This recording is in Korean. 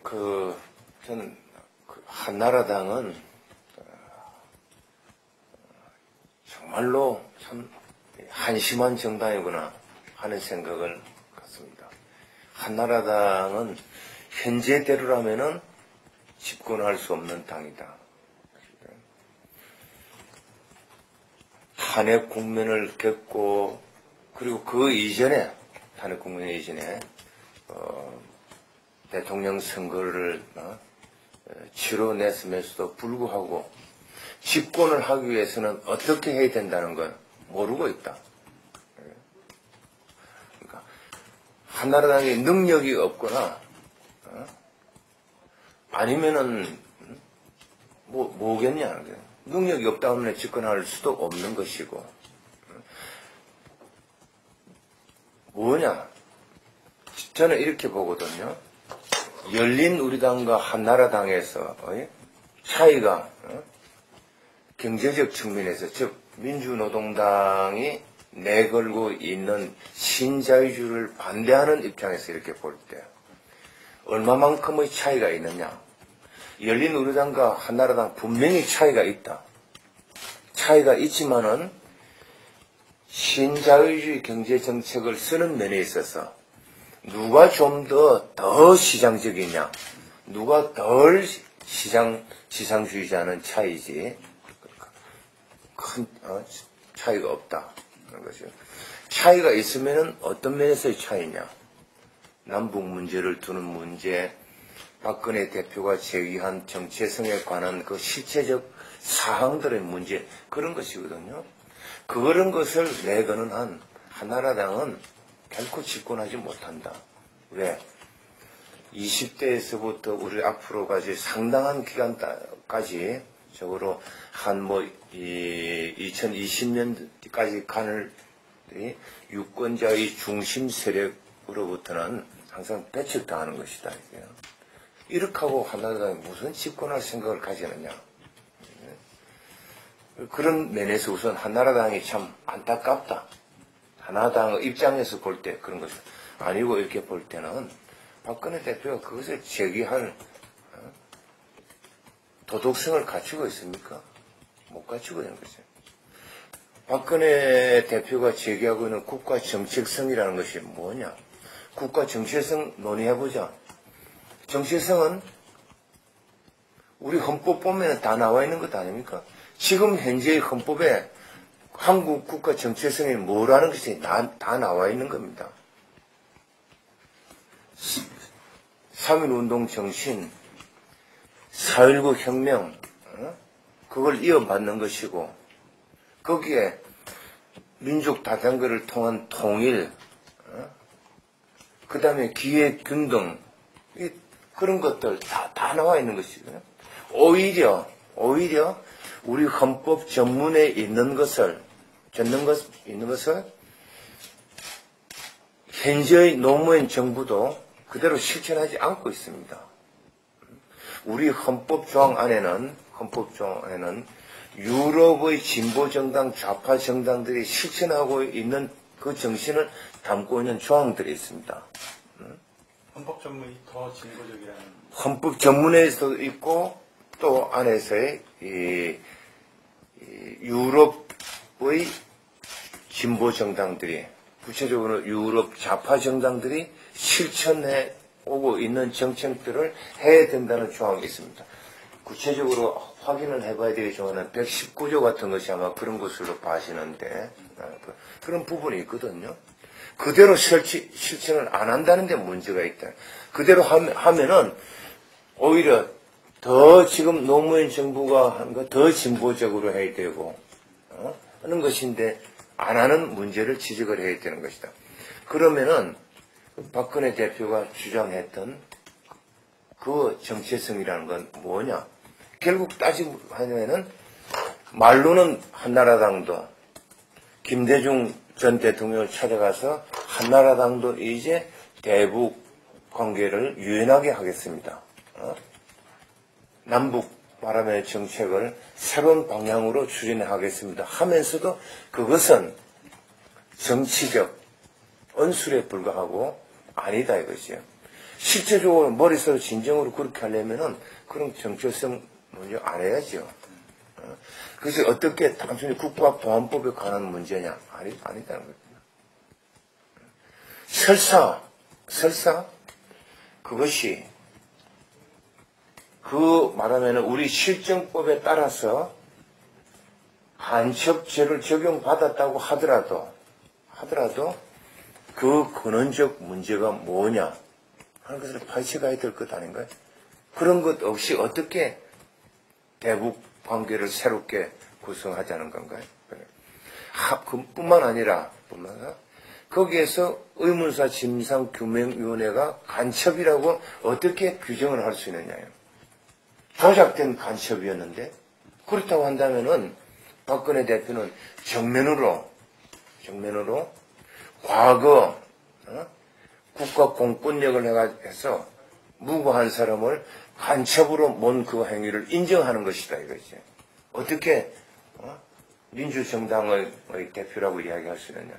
저는 한나라당은 정말로 참 한심한 정당이구나 하는 생각을 갖습니다. 한나라당은 현재대로라면은 집권할 수 없는 당이다. 탄핵 국면을 겪고, 그리고 그 이전에, 탄핵 국면 이전에 대통령 선거를 치러냈음에도 불구하고 집권을 하기 위해서는 어떻게 해야 된다는 걸 모르고 있다. 그러니까 한나라당이 능력이 없거나 아니면은 뭐겠냐. 능력이 없다 하면 집권할 수도 없는 것이고, 뭐냐. 저는 이렇게 보거든요. 열린우리당과 한나라당에서 차이가 경제적 측면에서, 즉 민주노동당이 내걸고 있는 신자유주의를 반대하는 입장에서 이렇게 볼 때 얼마만큼의 차이가 있느냐. 열린우리당과 한나라당 분명히 차이가 있다. 차이가 있지만은 신자유주의 경제정책을 쓰는 면에 있어서 누가 좀 더 시장적이냐, 누가 덜 지상주의자는 차이지 큰 차이가 없다 그런 거죠. 차이가 있으면은 어떤 면에서의 차이냐. 남북 문제를 두는 문제, 박근혜 대표가 제기한 정체성에 관한 그 실체적 사항들의 문제, 그런 것이거든요. 그런 것을 내거는 한 한나라당은 결코 집권하지 못한다. 왜? 20대에서부터 우리 앞으로까지 상당한 기간까지 적어도 한 2020년까지 간을 유권자의 중심 세력으로부터는 항상 배척당하는 것이다. 이렇게 하고 한나라당이 무슨 집권할 생각을 가지느냐. 그런 면에서 우선 한나라당이 참 안타깝다. 한나라당 입장에서 볼 때 그런 것이 아니고, 이렇게 볼 때는 박근혜 대표가 그것을 제기할 도덕성을 갖추고 있습니까? 못 갖추고 있는 거죠. 박근혜 대표가 제기하고 있는 국가 정책성이라는 것이 뭐냐? 국가 정체성 논의해보자. 정체성은 우리 헌법 보면 다 나와 있는 것 아닙니까? 지금 현재의 헌법에 한국 국가 정체성이 뭐라는 것이 다 나와 있는 겁니다. 3.1운동 정신, 4.19 혁명, 그걸 이어받는 것이고, 거기에 민족 다단계를 통한 통일, 그 다음에 기회균등, 그런 것들 다 나와 있는 것이고요. 오히려 우리 헌법 전문에 있는 것을 현재의 노무현 정부도 그대로 실천하지 않고 있습니다. 우리 헌법 조항 안에는 유럽의 진보 정당, 좌파 정당들이 실천하고 있는 그 정신을 담고 있는 조항들이 있습니다. 헌법 전문이 더 진보적이라는. 헌법 전문에서도 있고, 또 안에서의 유럽의 진보 정당들이, 구체적으로 유럽 좌파 정당들이 실천해 오고 있는 정책들을 해야 된다는 조항이 있습니다. 구체적으로 확인을 해봐야 되겠지만 119조 같은 것이 아마 그런 것으로 봐지는데, 그런 부분이 있거든요. 그대로 실천을 안 한다는 데 문제가 있다. 그대로 하면은 오히려 더 지금 노무현 정부가 한 거 더 진보적으로 해야 되고 하는 것인데, 안 하는 문제를 지적을 해야 되는 것이다. 그러면은 박근혜 대표가 주장했던 그 정체성이라는 건 뭐냐? 결국 따지면은 말로는 한나라당도 김대중 전 대통령을 찾아가서 한나라당도 이제 대북 관계를 유연하게 하겠습니다. 남북 바람의 정책을 새로운 방향으로 추진하겠습니다 하면서도 그것은 정치적 언술에 불과하고 아니다 이것이요. 실제적으로 머릿속으로 진정으로 그렇게 하려면은 그런 정체성 먼저 알아야죠. 그래서 어떻게 단순히 국가보안법에 관한 문제냐? 아니다는 거죠. 설사, 그것이, 말하면은 우리 실정법에 따라서 간첩죄를 적용받았다고 하더라도 그 근원적 문제가 뭐냐 하는 것을 파헤쳐가야 될 것 아닌가요? 그런 것 없이 어떻게 대북 관계를 새롭게 구성하자는 건가요? 그뿐만 아니라 거기에서 의문사 진상규명위원회가 간첩이라고 어떻게 규정을 할 수 있느냐요. 조작된 간첩이었는데 그렇다고 한다면은 박근혜 대표는 정면으로 과거 국가 공권력을 해서 무고한 사람을 간첩으로 뭔 그 행위를 인정하는 것이다 이거지. 어떻게 민주정당의 대표라고 이야기할 수 있느냐.